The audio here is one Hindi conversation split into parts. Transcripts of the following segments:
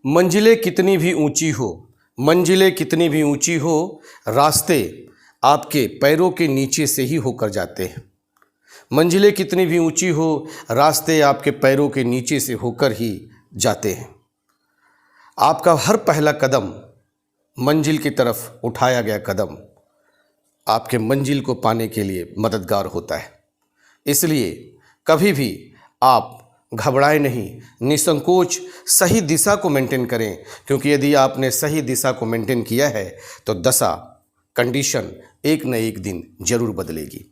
मंजिलें कितनी भी ऊंची हो, मंजिलें कितनी भी ऊंची हो, रास्ते आपके पैरों के नीचे से ही होकर जाते हैं। मंजिलें कितनी भी ऊंची हो, रास्ते आपके पैरों के नीचे से होकर ही जाते हैं। आपका हर पहला कदम मंजिल की तरफ उठाया गया कदम आपके मंजिल को पाने के लिए मददगार होता है। इसलिए कभी भी आप घबराएं नहीं, निसंकोच सही दिशा को मेंटेन करें, क्योंकि यदि आपने सही दिशा को मेंटेन किया है तो दशा, कंडीशन एक न एक दिन जरूर बदलेगी।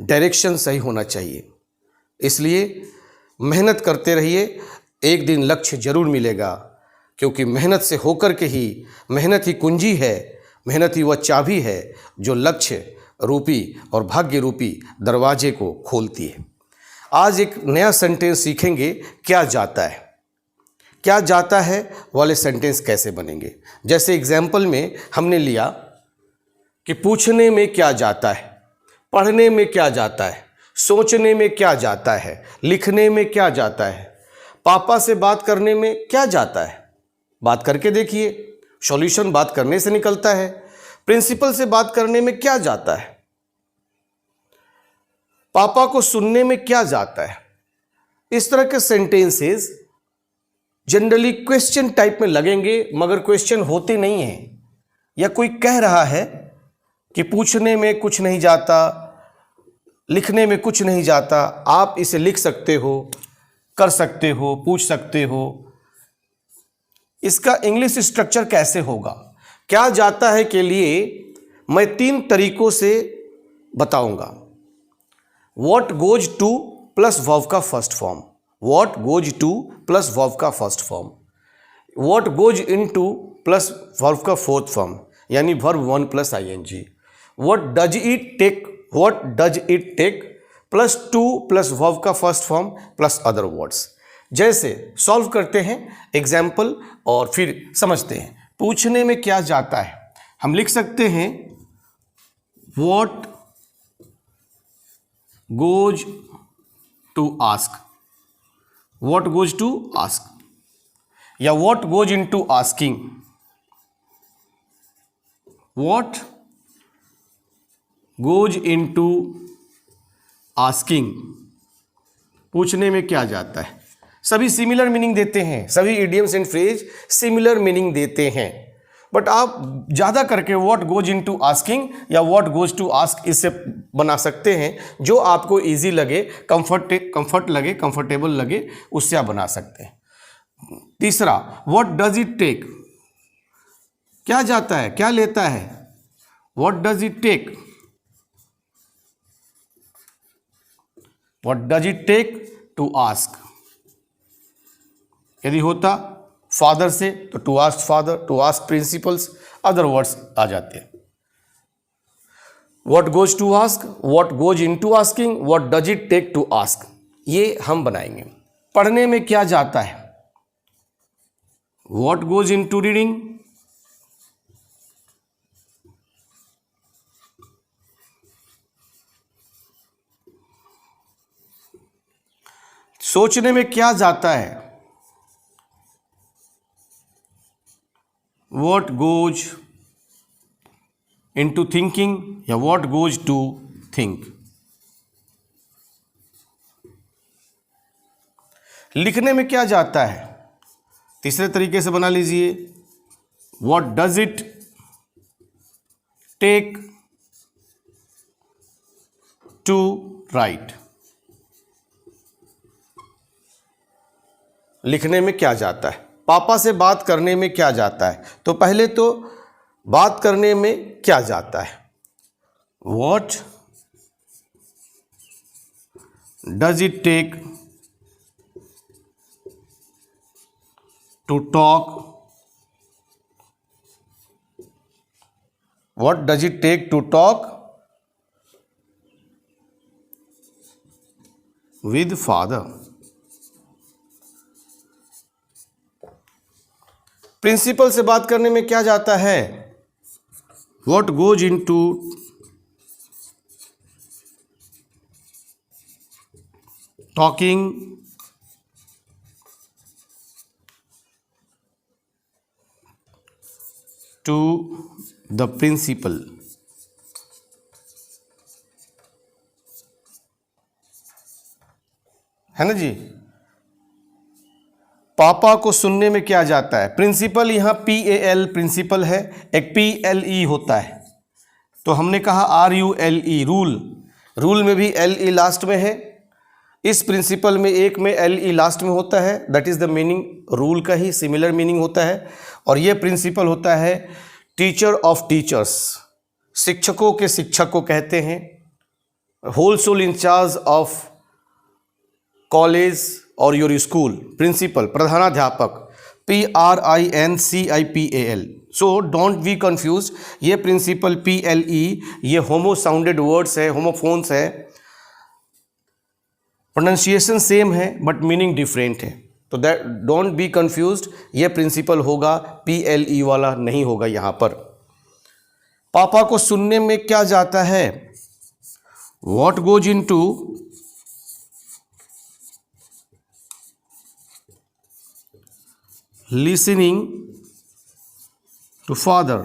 डायरेक्शन सही होना चाहिए, इसलिए मेहनत करते रहिए, एक दिन लक्ष्य जरूर मिलेगा, क्योंकि मेहनत से होकर के ही, मेहनत ही कुंजी है, मेहनत ही वह चाबी है जो लक्ष्य रूपी और भाग्य रूपी दरवाजे को खोलती है। आज एक नया सेंटेंस सीखेंगे, क्या जाता है। क्या जाता है वाले सेंटेंस कैसे बनेंगे। जैसे एग्जाम्पल में हमने लिया कि पूछने में क्या जाता है, पढ़ने में क्या जाता है, सोचने में क्या जाता है, लिखने में क्या जाता है, पापा से बात करने में क्या जाता है। बात करके देखिए, सॉल्यूशन बात करने से निकलता है। प्रिंसिपल से बात करने में क्या जाता है, पापा को सुनने में क्या जाता है। इस तरह के सेंटेंसेस जनरली क्वेश्चन टाइप में लगेंगे, मगर क्वेश्चन होते नहीं हैं। या कोई कह रहा है कि पूछने में कुछ नहीं जाता, लिखने में कुछ नहीं जाता, आप इसे लिख सकते हो, कर सकते हो, पूछ सकते हो। इसका इंग्लिश स्ट्रक्चर कैसे होगा। क्या जाता है के लिए मैं 3 तरीकों से बताऊंगा। What goes to plus verb का first form, what goes to plus verb का first form, what goes into plus verb का फोर्थ फॉर्म, यानी verb 1 plus ING, what does it take plus 2 plus verb का first form plus other words. जैसे सॉल्व करते हैं एग्जाम्पल और फिर समझते हैं। पूछने में क्या जाता है, हम लिख सकते हैं what goes to ask, what goes to ask, या what goes into asking, what goes into asking. पूछने में क्या जाता है, सभी सिमिलर मीनिंग देते हैं, सभी idioms and phrase similar meaning देते हैं। बट आप ज़्यादा करके व्हाट गोज इनटू आस्किंग या व्हाट गोज टू आस्क इससे बना सकते हैं, जो आपको इजी लगे, कंफर्ट लगे, कंफर्टेबल लगे, उससे आप बना सकते हैं। तीसरा, व्हाट डज इट टेक, क्या जाता है, क्या लेता है, what does it take, what does it take to ask. यदि होता फादर से तो to ask father, to ask principals, other words आ जाते हैं। What goes to ask, what goes into asking, what does it take to ask, ये हम बनाएंगे। पढ़ने में क्या जाता है, व्हाट गोज इनटू रीडिंग, सोचने में क्या जाता है, व्हाट गोज इनटू थिंकिंग या व्हाट गोज टू थिंक। लिखने में क्या जाता है, तीसरे तरीके से बना लीजिए, what does it take to write. लिखने में क्या जाता है, पापा से बात करने में क्या जाता है, तो पहले तो बात करने में क्या जाता है, what does it take to talk, what does it take to talk with father. Principal से बात करने में क्या जाता है, what goes into talking to the principal. है ना जी। पापा को सुनने में क्या जाता है? प्रिंसिपल यहाँ PAL प्रिंसिपल है, एक PLE होता है, तो हमने कहा RULE रूल, रूल में भी LE लास्ट में है, इस प्रिंसिपल में एक में LE लास्ट में होता है, that is the meaning, rule का ही सिमिलर मीनिंग होता है। और ये प्रिंसिपल होता है टीचर ऑफ टीचर्स, शिक्षकों के शिक्षक को कहते हैं, whole sole in-charge of college और योर स्कूल, प्रिंसिपल प्रधानाध्यापक, PRINCIPAL। So don't be confuse, ये प्रिंसिपल PLE ये होमो साउंडेड वर्ड्स है, होमोफोन्स है, प्रोनाउंसिएशन सेम है बट मीनिंग डिफरेंट है, तो दैट डोंट बी कंफ्यूज्ड, ये प्रिंसिपल होगा, PLE वाला नहीं होगा यहाँ पर। पापा को सुनने में क्या जाता है? What goes into listening to father.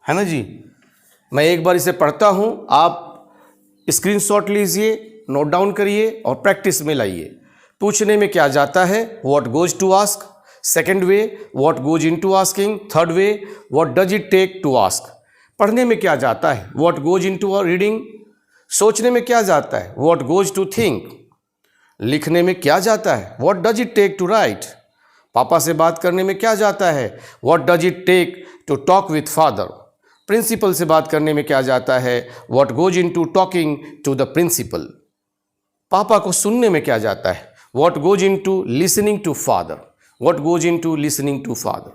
है ना जी। मैं एक बार इसे पढ़ता हूं, आप स्क्रीनशॉट लीजिए, नोट डाउन करिए और प्रैक्टिस में लाइए। पूछने में क्या जाता है? What goes to ask. Second way, what goes into asking. Third way, what does it take to ask. पढ़ने में क्या जाता है? What goes into reading. सोचने में क्या जाता है? What goes to think. लिखने में क्या जाता है? What does it take to write. पापा से बात करने में क्या जाता है? What does it take to talk with father. Principal से बात करने में क्या जाता है? What goes into talking to the principal. पापा को सुनने में क्या जाता है? What goes into listening to father. What goes into listening to father.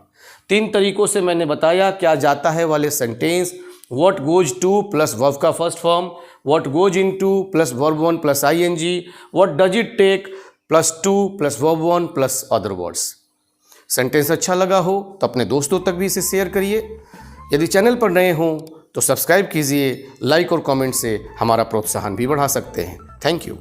3 तरीकों से मैंने बताया क्या जाता है वाले sentence. What goes to plus verb का first form, what goes into plus verb 1 plus ING, what does it take plus 2 plus verb 1 plus other words. Sentence अच्छा लगा हो तो अपने दोस्तों तक भी इसे शेयर करिए। यदि चैनल पर नए हों तो सब्सक्राइब कीजिए, लाइक और कमेंट से हमारा प्रोत्साहन भी बढ़ा सकते हैं। Thank you.